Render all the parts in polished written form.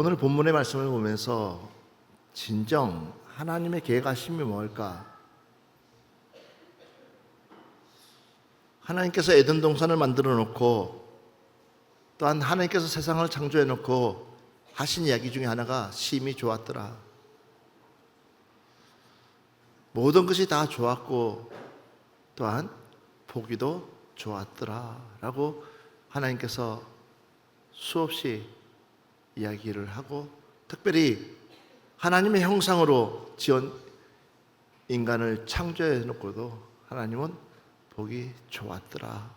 오늘 본문의 말씀을 보면서 진정 하나님의 계획하심이 뭘까? 하나님께서 에덴 동산을 만들어 놓고 또한 하나님께서 세상을 창조해 놓고 하신 이야기 중에 하나가 심히 좋았더라. 모든 것이 다 좋았고 또한 보기도 좋았더라 라고 하나님께서 수없이 이야기를 하고, 특별히 하나님의 형상으로 지은 인간을 창조해 놓고도 하나님은 보기 좋았더라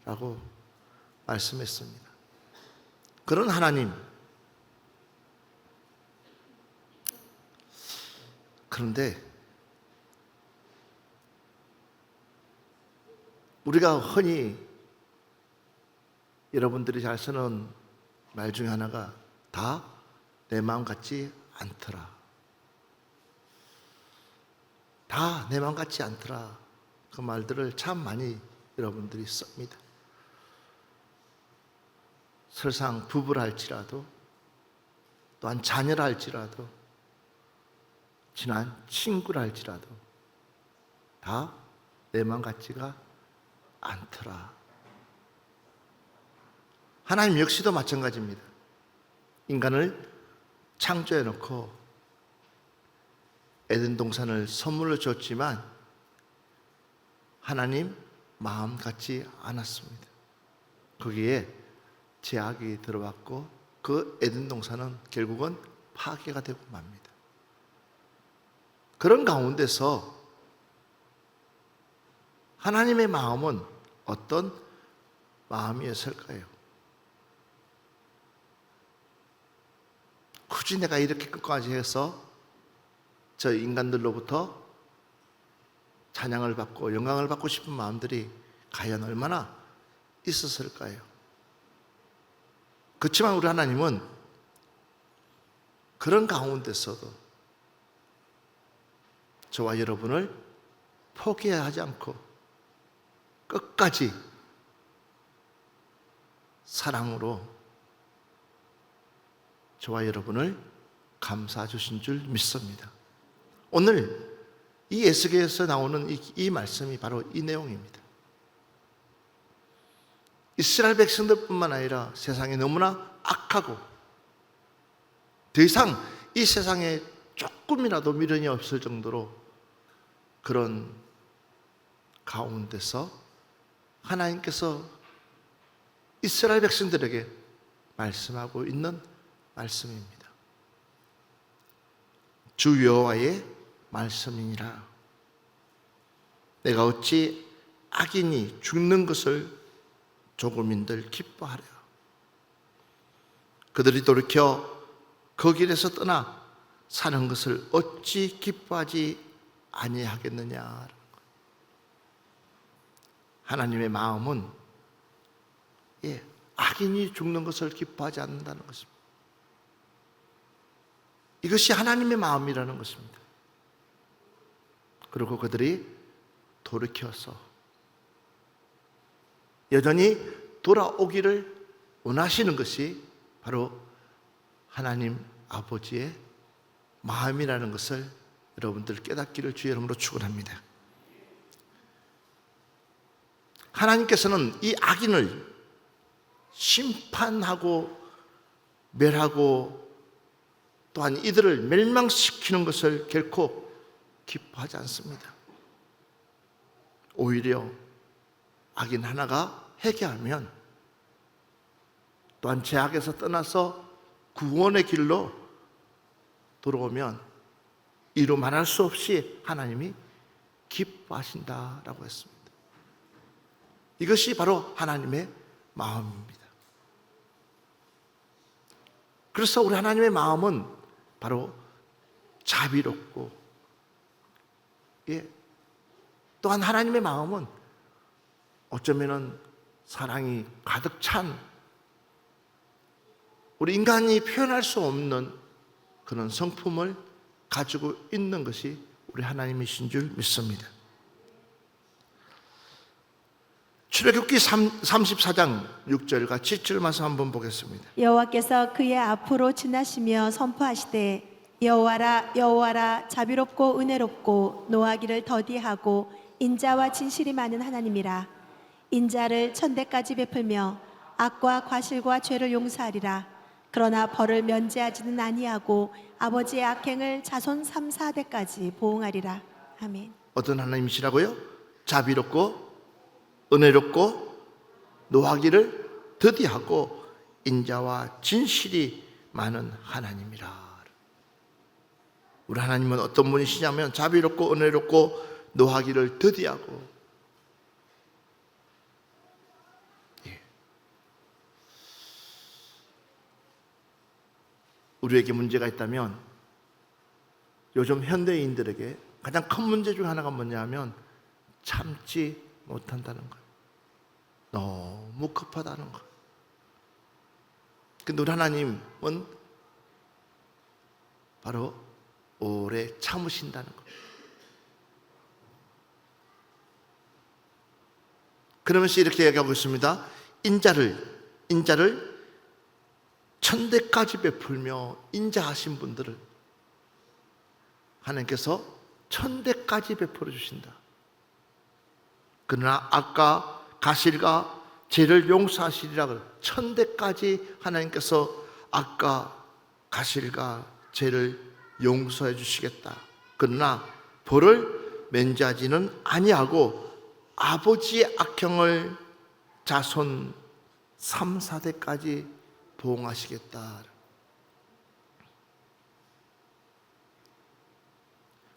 라고 말씀했습니다. 그런 하나님, 그런데 우리가 흔히 여러분들이 잘 쓰는 말 중에 하나가 다 내 마음 같지 않더라. 다 내 마음 같지 않더라. 그 말들을 참 많이 여러분들이 씁니다. 설상 부부라 할지라도, 또한 자녀라 할지라도, 친한 친구라 할지라도 다 내 마음 같지가 않더라. 하나님 역시도 마찬가지입니다. 인간을 창조해 놓고 에덴 동산을 선물로 줬지만 하나님 마음 같지 않았습니다. 거기에 제약이 들어왔고 그 에덴 동산은 결국은 파괴가 되고 맙니다. 그런 가운데서 하나님의 마음은 어떤 마음이었을까요? 굳이 내가 이렇게 끝까지 해서 저 인간들로부터 찬양을 받고 영광을 받고 싶은 마음들이 과연 얼마나 있었을까요? 그렇지만 우리 하나님은 그런 가운데서도 저와 여러분을 포기하지 않고 끝까지 사랑으로 저와 여러분을 감싸 주신 줄 믿습니다. 오늘 이 에스겔에서 나오는 이 말씀이 바로 이 내용입니다. 이스라엘 백성들뿐만 아니라 세상이 너무나 악하고 더 이상 이 세상에 조금이라도 미련이 없을 정도로 그런 가운데서 하나님께서 이스라엘 백성들에게 말씀하고 있는 말씀입니다. 주 여호와의 말씀이니라. 내가 어찌 악인이 죽는 것을 조금인들 기뻐하랴. 그들이 돌이켜 그 길에서 떠나 사는 것을 어찌 기뻐하지 아니하겠느냐. 하나님의 마음은 악인이 죽는 것을 기뻐하지 않는다는 것입니다. 이것이 하나님의 마음이라는 것입니다. 그리고 그들이 돌이켜서 여전히 돌아오기를 원하시는 것이 바로 하나님 아버지의 마음이라는 것을 여러분들 깨닫기를 주의 이름으로 축원합니다. 하나님께서는 이 악인을 심판하고 멸하고 또한 이들을 멸망시키는 것을 결코 기뻐하지 않습니다. 오히려 악인 하나가 회개하면 또한 죄악에서 떠나서 구원의 길로 돌아오면 이루 말할 수 없이 하나님이 기뻐하신다라고 했습니다. 이것이 바로 하나님의 마음입니다. 그래서 우리 하나님의 마음은 바로 자비롭고, 또한 하나님의 마음은 어쩌면 사랑이 가득 찬, 우리 인간이 표현할 수 없는 그런 성품을 가지고 있는 것이 우리 하나님이신 줄 믿습니다. 출애굽기 34장 6절과 7절 말씀 한번 보겠습니다. 여호와께서 그의 앞으로 지나시며 선포하시되 여호와라 여호와라 자비롭고 은혜롭고 노하기를 더디하고 인자와 진실이 많은 하나님이라. 인자를 천대까지 베풀며 악과 과실과 죄를 용서하리라. 그러나 벌을 면제하지는 아니하고 아버지의 악행을 자손 3, 4대까지 보응하리라. 아멘. 어떤 하나님이시라고요? 자비롭고 은혜롭고 노하기를 더디하고 인자와 진실이 많은 하나님이라. 우리 하나님은 어떤 분이시냐면 자비롭고 은혜롭고 노하기를 더디하고, 우리에게 문제가 있다면 요즘 현대인들에게 가장 큰 문제 중 하나가 뭐냐면 참지 못한다는 거예요. 너무 급하다는 거예요. 근데 우리 하나님은 바로 오래 참으신다는 거예요. 그러면서 이렇게 얘기하고 있습니다. 인자를 천대까지 베풀며 인자하신 분들을 하나님께서 천대까지 베풀어 주신다. 그러나 악과 가실과 죄를 용서하시리라. 천대까지 하나님께서 악과 가실과 죄를 용서해 주시겠다. 그러나 벌을 면제하지는 아니하고 아버지의 악행을 자손 3, 4대까지 보응하시겠다.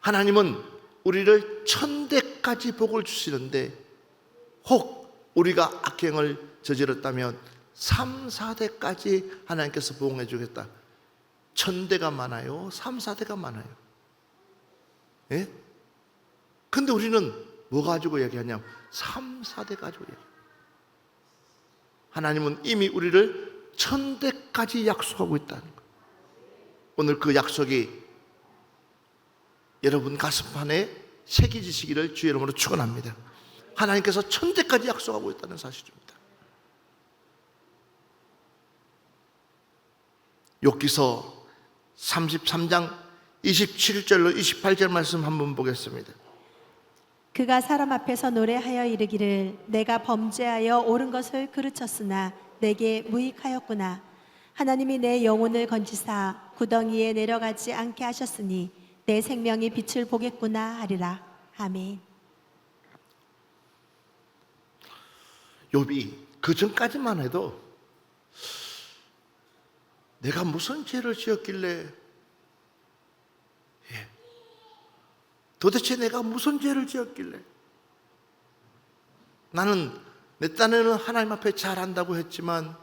하나님은 우리를 천대까지 복을 주시는데 혹 우리가 악행을 저질렀다면 3, 4대까지 하나님께서 보응해 주겠다. 천대가 많아요? 3, 4대가 많아요? 예? 근데 우리는 뭐 가지고 얘기하냐면 3, 4대 가지고 얘기해요. 하나님은 이미 우리를 천대까지 약속하고 있다는 거예요. 오늘 그 약속이 여러분 가슴판에 새겨지시기를 주의 이름으로 축원합니다. 하나님께서 천대까지 약속하고 있다는 사실입니다. 욥기서 33장 27절로 28절 말씀 한번 보겠습니다. 그가 사람 앞에서 노래하여 이르기를 내가 범죄하여 옳은 것을 그르쳤으나 내게 무익하였구나. 하나님이 내 영혼을 건지사 구덩이에 내려가지 않게 하셨으니 내 생명이 빛을 보겠구나 하리라. 아멘. 욥이 그 전까지만 해도 내가 무슨 죄를 지었길래, 도대체 내가 무슨 죄를 지었길래, 나는 내 딴에는 하나님 앞에 잘한다고 했지만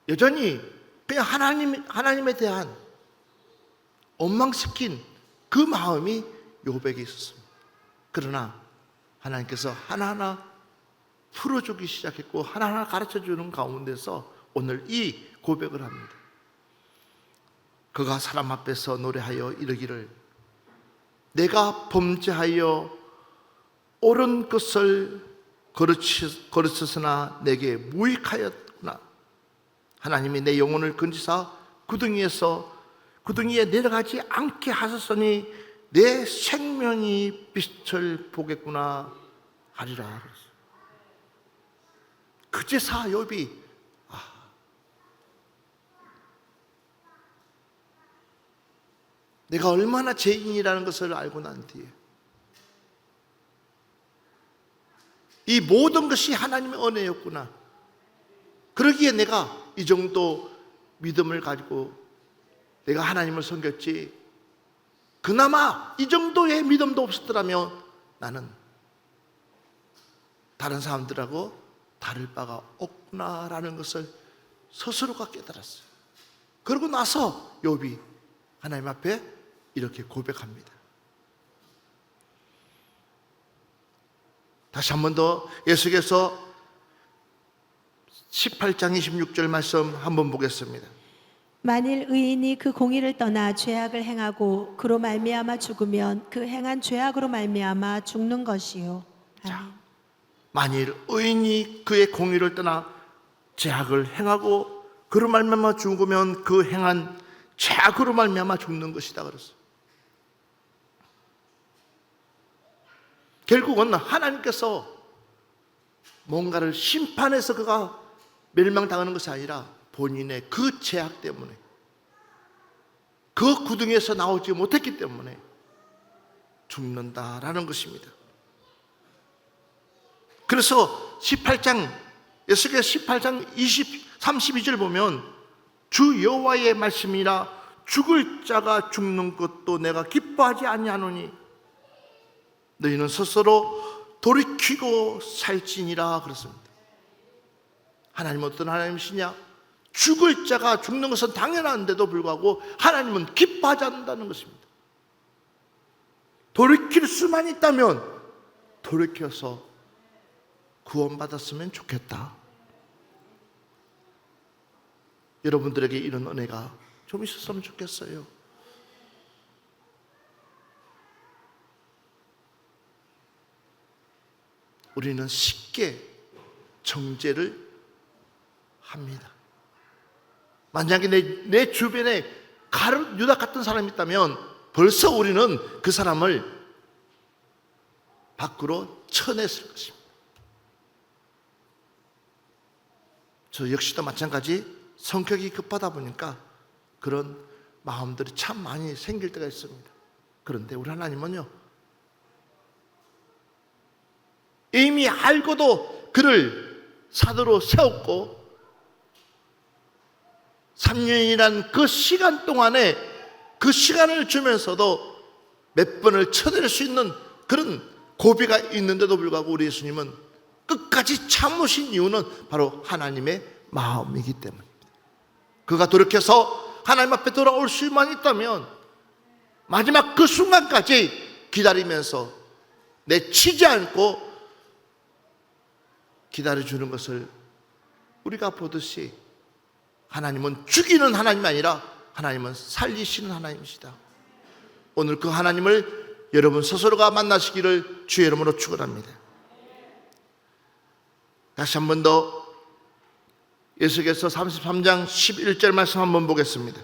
여전히 그냥 하나님에 대한 원망시킨 그 마음이 욥에게 있었습니다. 그러나 하나님께서 하나하나 풀어주기 시작했고 하나하나 가르쳐주는 가운데서 오늘 이 고백을 합니다. 그가 사람 앞에서 노래하여 이르기를 내가 범죄하여 옳은 것을 거르쳤으나 내게 무익하였구나. 하나님이 내 영혼을 건지사 구덩이에 내려가지 않게 하셨으니 내 생명이 빛을 보겠구나 하리라. 그제사 욥이 내가 얼마나 죄인이라는 것을 알고 난 뒤에 이 모든 것이 하나님의 은혜였구나. 그러기에 내가 이 정도 믿음을 가지고 내가 하나님을 섬겼지, 그나마 이 정도의 믿음도 없었더라면 나는 다른 사람들하고 다를 바가 없구나라는 것을 스스로가 깨달았어요. 그러고 나서 욥이 하나님 앞에 이렇게 고백합니다. 다시 한 번 더 예수께서 18장 26절 말씀 한번 보겠습니다. 만일 의인이 그 공의를 떠나 죄악을 행하고 그로 말미암아 죽으면 그 행한 죄악으로 말미암아 죽는 것이요. 아멘. 만일 의인이 그의 공의를 떠나 죄악을 행하고 그로 말미암아 죽으면 그 행한 죄악으로 말미암아 죽는 것이다 그랬어요. 결국은 하나님께서 뭔가를 심판해서 그가 멸망당하는 것이 아니라 본인의 그 죄악 때문에, 그 구덩이에서 나오지 못했기 때문에 죽는다라는 것입니다. 그래서 18장 에스겔 18장 32절 보면 주 여호와의 말씀이라 죽을 자가 죽는 것도 내가 기뻐하지 아니하노니 너희는 스스로 돌이키고 살지니라 그랬습니다. 하나님은 어떤 하나님이시냐? 죽을 자가 죽는 것은 당연한데도 불구하고 하나님은 기뻐하지 않는다는 것입니다. 돌이킬 수만 있다면 돌이켜서 구원받았으면 좋겠다. 여러분들에게 이런 은혜가 좀 있었으면 좋겠어요. 우리는 쉽게 정죄를 합니다. 만약에 내 주변에 유다 같은 사람이 있다면 벌써 우리는 그 사람을 밖으로 쳐냈을 것입니다. 저 역시도 마찬가지 성격이 급하다 보니까 그런 마음들이 참 많이 생길 때가 있습니다. 그런데 우리 하나님은요, 이미 알고도 그를 사도로 세웠고 3년이란 그 시간 동안에 그 시간을 주면서도 몇 번을 쳐낼 수 있는 그런 고비가 있는데도 불구하고 우리 예수님은 끝까지 참으신 이유는 바로 하나님의 마음이기 때문입니다. 그가 돌이켜서 하나님 앞에 돌아올 수만 있다면 마지막 그 순간까지 기다리면서 내치지 않고 기다려주는 것을 우리가 보듯이 하나님은 죽이는 하나님이 아니라 하나님은 살리시는 하나님이시다. 오늘 그 하나님을 여러분 스스로가 만나시기를 주의 이름으로 축원합니다. 다시 한 번 더 에스겔서 33장 11절 말씀 한번 보겠습니다.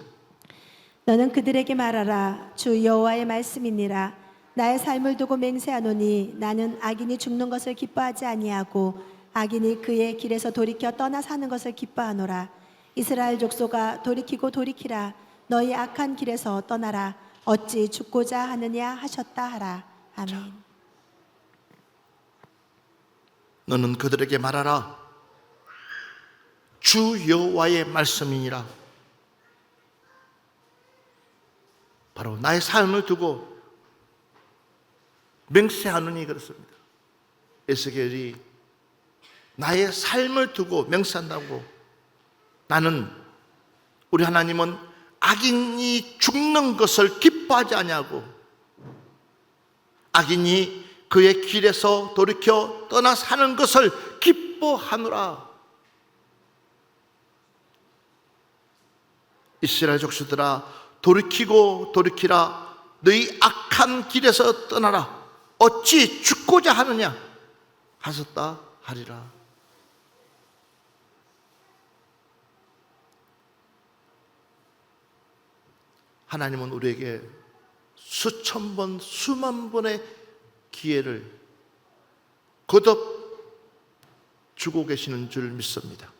너는 그들에게 말하라. 주 여호와의 말씀이니라. 나의 삶을 두고 맹세하노니 나는 악인이 죽는 것을 기뻐하지 아니하고 악인이 그의 길에서 돌이켜 떠나 사는 것을 기뻐하노라. 이스라엘 족속아 돌이키고 돌이키라. 너희 악한 길에서 떠나라. 어찌 죽고자 하느냐 하셨다 하라. 아멘. 너는 그들에게 말하라. 주 여호와의 말씀이니라. 바로 나의 삶을 두고 맹세하느니 그렇습니다. 에스겔이 나의 삶을 두고 맹세한다고, 나는, 우리 하나님은 악인이 죽는 것을 기뻐하지 아니하고 악인이 그의 길에서 돌이켜 떠나 사는 것을 기뻐하노라. 이스라엘 족속들아 돌이키고 돌이키라. 너희 악한 길에서 떠나라. 어찌 죽고자 하느냐 하셨다 하리라. 하나님은 우리에게 수천 번, 수만 번의 기회를 거듭 주고 계시는 줄 믿습니다.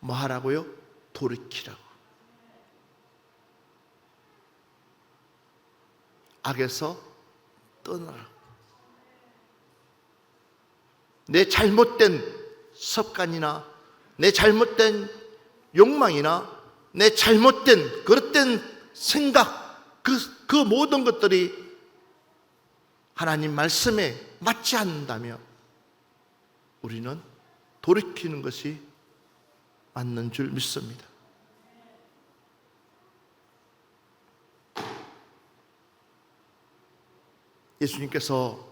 뭐 하라고요? 돌이키라고. 악에서 떠나라. 내 잘못된 습관이나 내 잘못된 욕망이나 내 잘못된 그릇된 생각, 그 모든 것들이 하나님 말씀에 맞지 않는다면 우리는 돌이키는 것이 맞는 줄 믿습니다. 예수님께서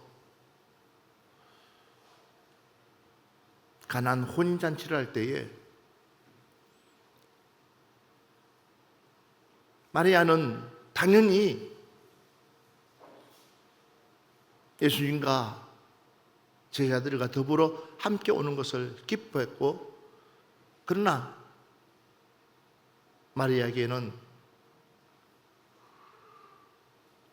가나안 혼인잔치를 할 때에 마리아는 당연히 예수님과 제자들과 더불어 함께 오는 것을 기뻐했고, 그러나 마리아에게는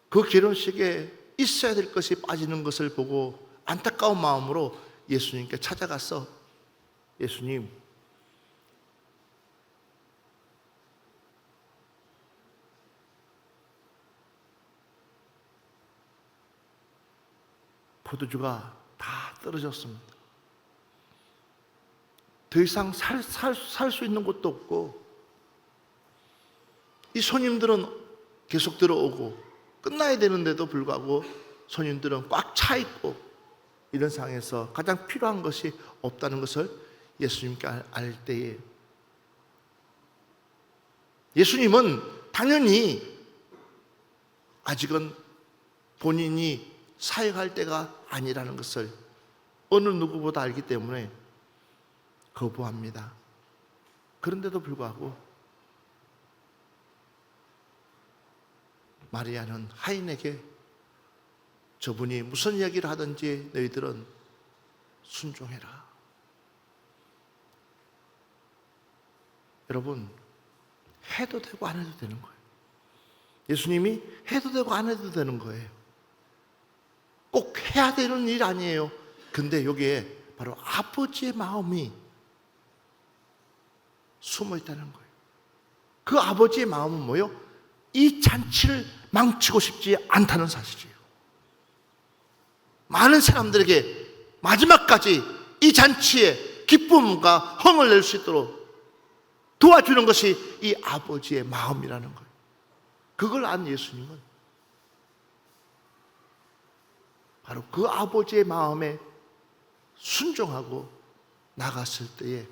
그 결혼식에 있어야 될 것이 빠지는 것을 보고 안타까운 마음으로 예수님께 찾아가서, 예수님, 포도주가 다 떨어졌습니다. 더 이상 살 수 있는 곳도 없고, 이 손님들은 계속 들어오고 끝나야 되는데도 불구하고 손님들은 꽉 차 있고, 이런 상황에서 가장 필요한 것이 없다는 것을 예수님께 알 때에, 예수님은 당연히 아직은 본인이 사역할 때가 아니라는 것을 어느 누구보다 알기 때문에 거부합니다. 그런데도 불구하고 마리아는 하인에게 저분이 무슨 이야기를 하든지 너희들은 순종해라. 여러분, 해도 되고 안 해도 되는 거예요. 예수님이 해도 되고 안 해도 되는 거예요. 꼭 해야 되는 일 아니에요. 근데 여기에 바로 아버지의 마음이 숨어 있다는 거예요. 그 아버지의 마음은 뭐예요? 이 잔치를 망치고 싶지 않다는 사실이에요. 많은 사람들에게 마지막까지 이 잔치에 기쁨과 흥을 낼 수 있도록 도와주는 것이 이 아버지의 마음이라는 거예요. 그걸 안 예수님은 바로 그 아버지의 마음에 순종하고 나갔을 때에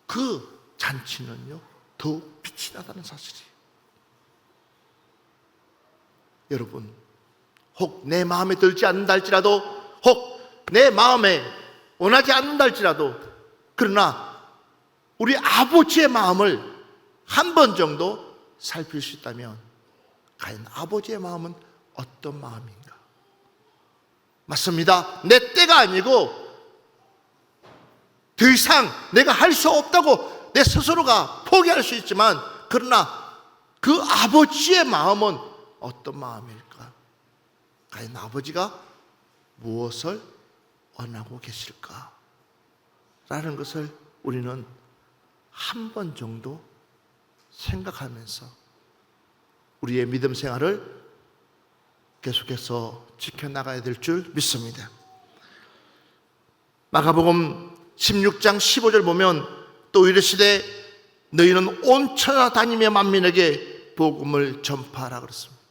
그 잔치는요, 더욱 빛이 나다는 사실이에요. 여러분, 혹 내 마음에 들지 않는다 할지라도, 혹 내 마음에 원하지 않는다 할지라도, 그러나 우리 아버지의 마음을 한 번 정도 살필 수 있다면 과연 아버지의 마음은 어떤 마음인가? 맞습니다. 내 때가 아니고 더 이상 내가 할 수 없다고 내 스스로가 포기할 수 있지만, 그러나 그 아버지의 마음은 어떤 마음일까? 과연 아버지가 무엇을 원하고 계실까? 라는 것을 우리는 한 번 정도 생각하면서 우리의 믿음 생활을 계속해서 지켜나가야 될 줄 믿습니다. 마가복음 16장 15절 보면 또 이르시되 너희는 온 천하 다니며 만민에게 복음을 전파하라 그랬습니다.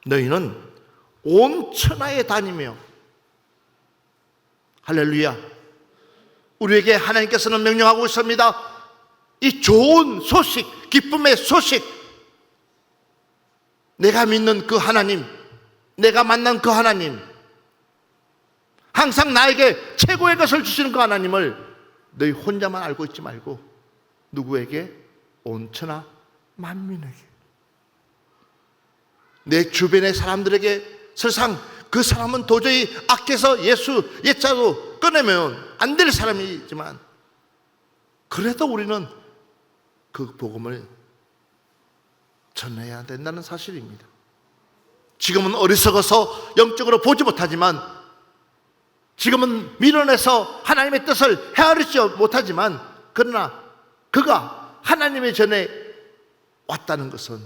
너희는 온 천하에 다니며, 할렐루야, 우리에게 하나님께서는 명령하고 있습니다. 이 좋은 소식, 기쁨의 소식, 내가 믿는 그 하나님, 내가 만난 그 하나님, 항상 나에게 최고의 것을 주시는 그 하나님을 너희 혼자만 알고 있지 말고 누구에게? 온 천하 만민에게, 내 주변의 사람들에게. 설상 그 사람은 도저히 악해서 예수 옛자로 꺼내면 안 될 사람이지만, 그래도 우리는 그 복음을 전해야 된다는 사실입니다. 지금은 어리석어서 영적으로 보지 못하지만, 지금은 밀어내서 하나님의 뜻을 헤아리지 못하지만, 그러나 그가 하나님의 전에 왔다는 것은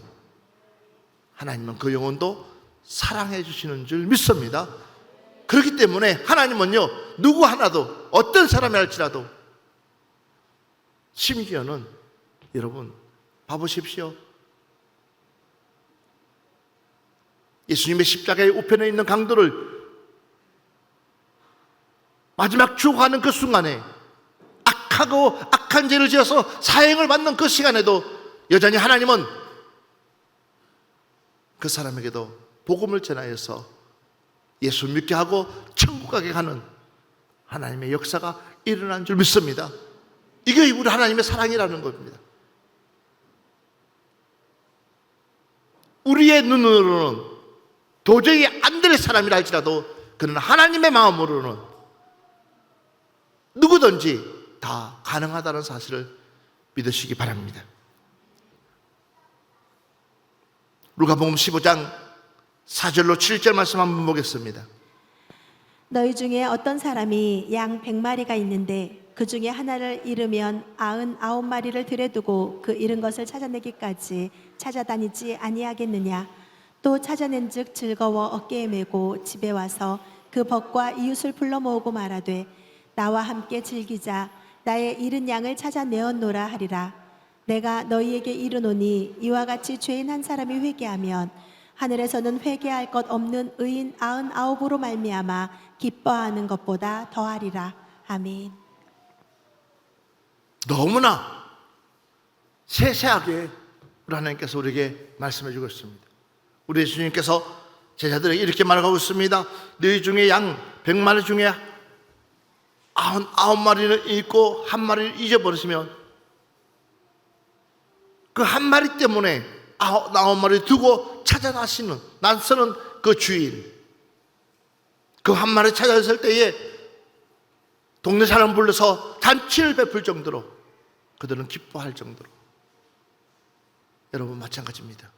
하나님은 그 영혼도 사랑해 주시는 줄 믿습니다. 그렇기 때문에 하나님은요, 누구 하나도, 어떤 사람이 할지라도, 심지어는 여러분 봐보십시오. 예수님의 십자가의 우편에 있는 강도를 마지막 죽어가는 그 순간에 악하고 악한 죄를 지어서 사형을 받는 그 시간에도 여전히 하나님은 그 사람에게도 복음을 전하여서 예수 믿게 하고 천국 가게 하는 하나님의 역사가 일어난 줄 믿습니다. 이게 우리 하나님의 사랑이라는 겁니다. 우리의 눈으로는 도저히 안 될 사람이라 할지라도 그러나 하나님의 마음으로는 누구든지 다 가능하다는 사실을 믿으시기 바랍니다. 누가복음 15장 4절로 7절 말씀 한번 보겠습니다. 너희 중에 어떤 사람이 양 100마리가 있는데 그 중에 하나를 잃으면 99마리를 들여두고 그 잃은 것을 찾아내기까지 찾아다니지 아니하겠느냐. 또 찾아낸즉 즐거워 어깨에 메고 집에 와서 그 벗과 이웃을 불러 모으고 말하되 나와 함께 즐기자. 나의 잃은 양을 찾아내었노라 하리라. 내가 너희에게 이르노니 이와 같이 죄인 한 사람이 회개하면 하늘에서는 회개할 것 없는 의인 99으로 말미암아 기뻐하는 것보다 더하리라. 아멘. 너무나 세세하게 우리 하나님께서 우리에게 말씀해 주고 있습니다. 우리 주님께서 제자들에게 이렇게 말하고 있습니다. 너희 중에 양 100마리 중에 99마리를 잃고 한 마리를 잊어버리시면 그 한 마리 때문에 99마리 두고 찾아나시는 낯서는 그 주인, 그 한 마리 찾아왔을 때에 동네 사람 불러서 잔치를 베풀 정도로 그들은 기뻐할 정도로. 여러분 마찬가지입니다.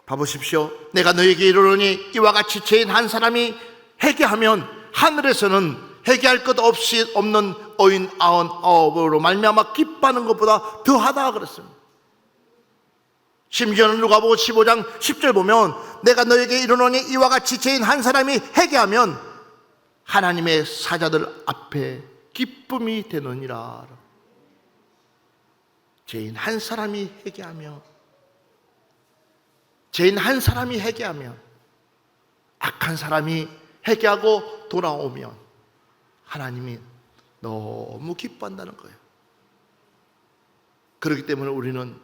봐보십시오. 내가 너에게 이르노니 이와 같이 죄인 한 사람이 회개하면 하늘에서는 회개할 것 없이 없는 어인 99으로 말미암아 기뻐하는 것보다 더하다 그랬습니다. 심지어는 누가복음 15장 10절 보면 내가 너에게 이르노니 이와 같이 죄인 한 사람이 회개하면 하나님의 사자들 앞에 기쁨이 되느니라. 죄인 한 사람이 회개하며, 죄인 한 사람이 회개하면, 악한 사람이 회개하고 돌아오면 하나님이 너무 기뻐한다는 거예요. 그렇기 때문에 우리는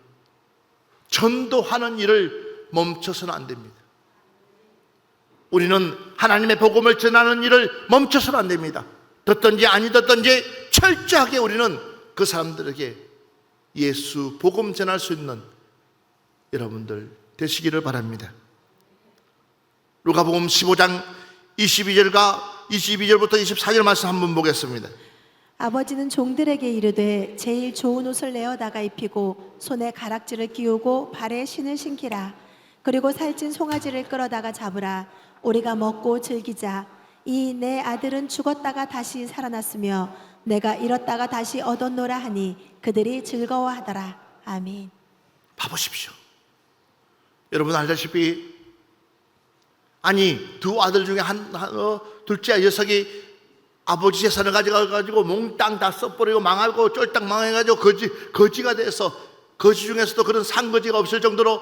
전도하는 일을 멈춰서는 안 됩니다. 우리는 하나님의 복음을 전하는 일을 멈춰서는 안 됩니다. 듣든지 아니 듣든지 철저하게 우리는 그 사람들에게 예수 복음 전할 수 있는 여러분들 되시기를 바랍니다. 누가복음 15장 22절부터 24절 말씀 한번 보겠습니다. 아버지는 종들에게 이르되 제일 좋은 옷을 내어다가 입히고 손에 가락지를 끼우고 발에 신을 신기라. 그리고 살찐 송아지를 끌어다가 잡으라. 우리가 먹고 즐기자. 이 내 아들은 죽었다가 다시 살아났으며 내가 잃었다가 다시 얻었노라 하니 그들이 즐거워하더라. 아멘. 봐보십시오. 여러분 알다시피 아니 두 아들 중에 둘째 녀석이 아버지 재산을 가져가지고 몽땅 다 써버리고 망하고 쫄딱 망해가지고 거지가 돼서 거지 중에서도 그런 산거지가 없을 정도로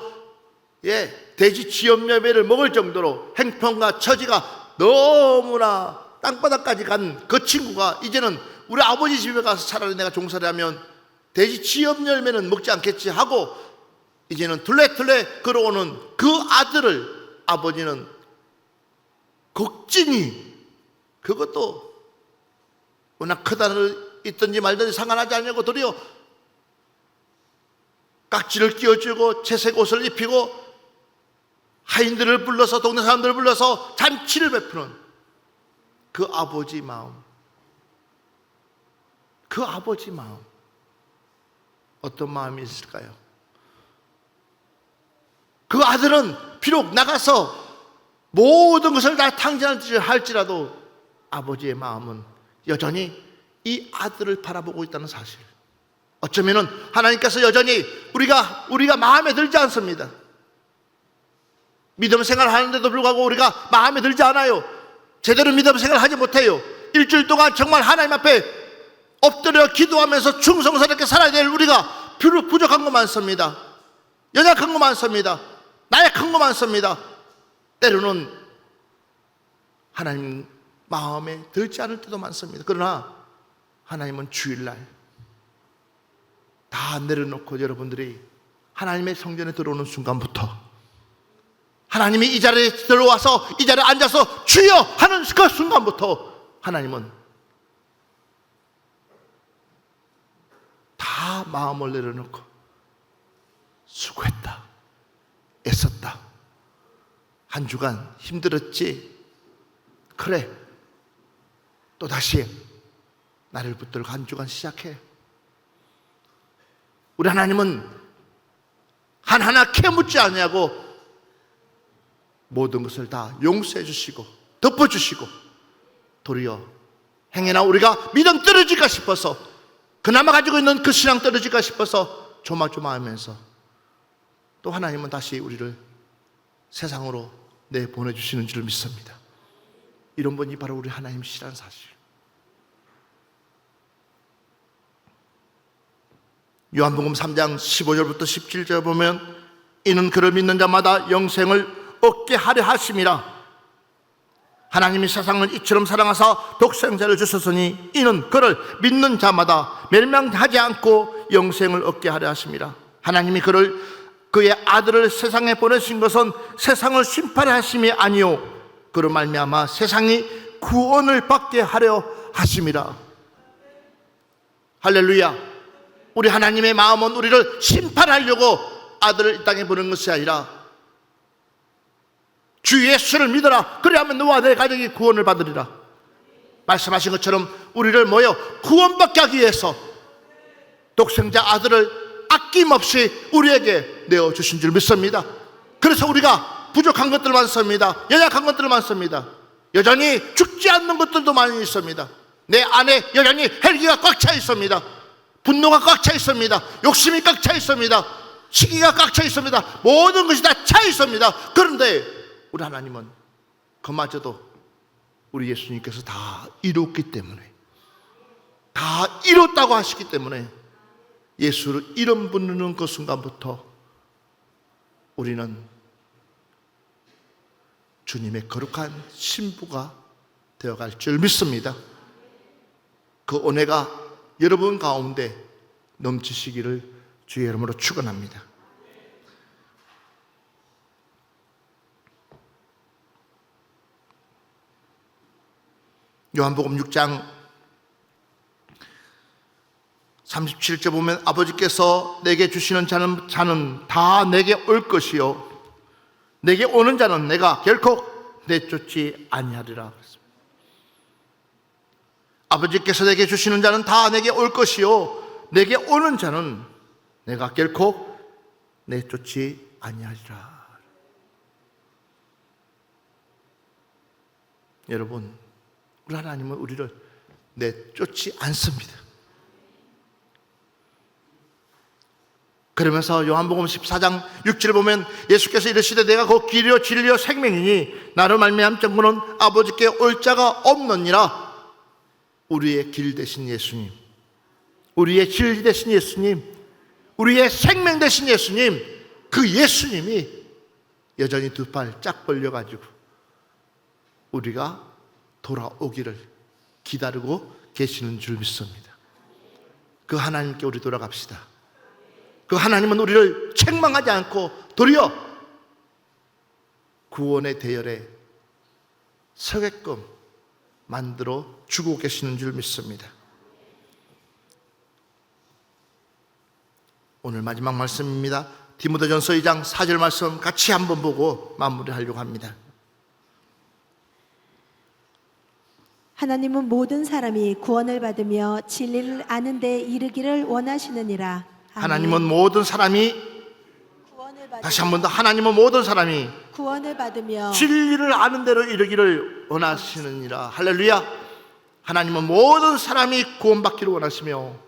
돼지 지엄여배를 먹을 정도로 행편과 처지가 너무나 땅바닥까지 간 그 친구가 이제는 우리 아버지 집에 가서 차라리 내가 종살이 하면 돼지 지엄열매는 먹지 않겠지 하고 이제는 툴레툴레 걸어오는 그 아들을 아버지는 걱진이 그것도 워낙 크다를 있든지 말든지 상관하지 않냐고 도리어 깍지를 끼워주고 채색 옷을 입히고 하인들을 불러서 동네 사람들을 불러서 잔치를 베푸는 그 아버지 마음, 그 아버지 마음 어떤 마음이 있을까요? 그 아들은 비록 나가서 모든 것을 다 탕진할지라도 아버지의 마음은 여전히 이 아들을 바라보고 있다는 사실. 어쩌면은 하나님께서 여전히 우리가 마음에 들지 않습니다. 믿음 생활 하는데도 불구하고 우리가 마음에 들지 않아요. 제대로 믿음 생활 하지 못해요. 일주일 동안 정말 하나님 앞에 엎드려 기도하면서 충성스럽게 살아야 될 우리가 부족한 거 많습니다. 연약한 거 많습니다. 나약한 거 많습니다. 때로는 하나님 마음에 들지 않을 때도 많습니다. 그러나 하나님은 주일날 다 내려놓고 여러분들이 하나님의 성전에 들어오는 순간부터 하나님이 이 자리에 들어와서 이 자리에 앉아서 주여 하는 그 순간부터 하나님은 다 마음을 내려놓고 수고했다, 애썼다, 한 주간 힘들었지? 그래, 또다시 나를 붙들고 한 주간 시작해. 우리 하나님은 하나하나 캐묻지 않냐고 모든 것을 다 용서해 주시고 덮어주시고, 도리어 행여나 우리가 믿음 떨어질까 싶어서, 그나마 가지고 있는 그 신앙 떨어질까 싶어서 조마조마하면서 또 하나님은 다시 우리를 세상으로 내보내주시는 줄 믿습니다. 이런 분이 바로 우리 하나님이시라는 사실. 요한복음 3장 15절부터 17절 보면, 이는 그를 믿는 자마다 영생을 얻게 하려 하심이라. 하나님이 세상을 이처럼 사랑하사 독생자를 주셨으니 이는 그를 믿는 자마다 멸망하지 않고 영생을 얻게 하려 하심이라. 하나님이 그의 아들을 세상에 보내신 것은 세상을 심판하심이 아니요 그로 말미암아 세상이 구원을 받게 하려 하심이라. 할렐루야. 우리 하나님의 마음은 우리를 심판하려고 아들을 이 땅에 보낸 것이 아니라 주 예수를 믿어라, 그리하면 너와 내 가족이 구원을 받으리라 말씀하신 것처럼 우리를 모여 구원받게 하기 위해서 독생자 아들을 아낌없이 우리에게 내어주신 줄 믿습니다. 그래서 우리가 부족한 것들 많습니다. 연약한 것들 많습니다. 여전히 죽지 않는 것들도 많이 있습니다. 내 안에 여전히 헬기가 꽉 차 있습니다. 분노가 꽉 차 있습니다. 욕심이 꽉 차 있습니다. 시기가 꽉 차 있습니다. 모든 것이 다 차 있습니다. 그런데 우리 하나님은 그마저도 우리 예수님께서 다 이뤘기 때문에, 다 이뤘다고 하시기 때문에 예수를 이름 부르는 그 순간부터 우리는 주님의 거룩한 신부가 되어갈 줄 믿습니다. 그 은혜가 여러분 가운데 넘치시기를 주의 이름으로 축원합니다. 요한복음 6장 37절 보면, 아버지께서 내게 주시는 자는 다 내게 올 것이요 내게 오는 자는 내가 결코 내쫓지 아니하리라. 아버지께서 내게 주시는 자는 다 내게 올 것이요 내게 오는 자는 내가 결코 내쫓지 아니하리라. 여러분, 우리 하나님은 우리를 내쫓지 않습니다. 그러면서 요한복음 14장 6절을 보면 예수께서 이르시되 내가 곧 길이요 진리요 생명이니 나를 말미암 정부는 아버지께 올 자가 없느니라. 우리의 길 되신 예수님, 우리의 진리 되신 예수님, 우리의 생명 되신 예수님, 그 예수님이 여전히 두 팔 짝 벌려가지고 우리가 돌아오기를 기다리고 계시는 줄 믿습니다. 그 하나님께 우리 돌아갑시다. 그 하나님은 우리를 책망하지 않고 도리어 구원의 대열에 서게끔 만들어 주고 계시는 줄 믿습니다. 오늘 마지막 말씀입니다. 디모데전서 2장 4절 말씀 같이 한번 보고 마무리하려고 합니다. 하나님은 모든 사람이 구원을 받으며 진리를 아는 데 이르기를 원하시느니라. 아멘. 하나님은 모든 사람이, 구원을 받으며, 다시 한 번 더, 하나님은 모든 사람이 구원을 받으며 진리를 아는 대로 이르기를 원하시느니라. 할렐루야. 하나님은 모든 사람이 구원받기를 원하시며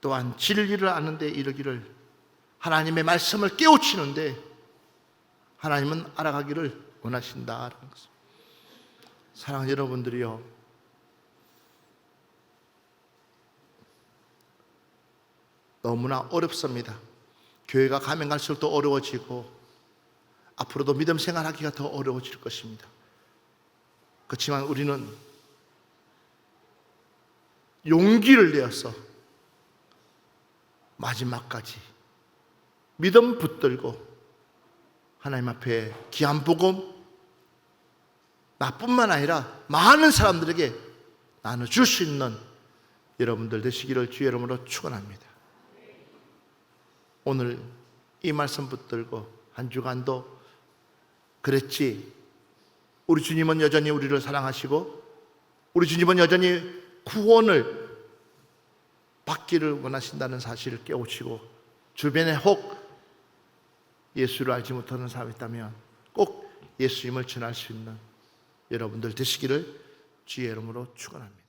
또한 진리를 아는 데 이르기를, 하나님의 말씀을 깨우치는데 하나님은 알아가기를 원하신다라는 것입니다. 사랑하는 여러분들이요, 너무나 어렵습니다. 교회가 가면 갈수록 더 어려워지고 앞으로도 믿음 생활하기가 더 어려워질 것입니다. 그렇지만 우리는 용기를 내어서 마지막까지 믿음 붙들고 하나님 앞에 귀한 복음, 나뿐만 아니라 많은 사람들에게 나눠줄 수 있는 여러분들 되시기를 주의 이름으로 축원합니다. 오늘 이 말씀 붙들고 한 주간도 그랬지. 우리 주님은 여전히 우리를 사랑하시고 우리 주님은 여전히 구원을 받기를 원하신다는 사실을 깨우치고 주변에 혹 예수를 알지 못하는 사람이 있다면 꼭 예수님을 전할 수 있는 여러분들 되시기를 주의 이름으로 축원합니다.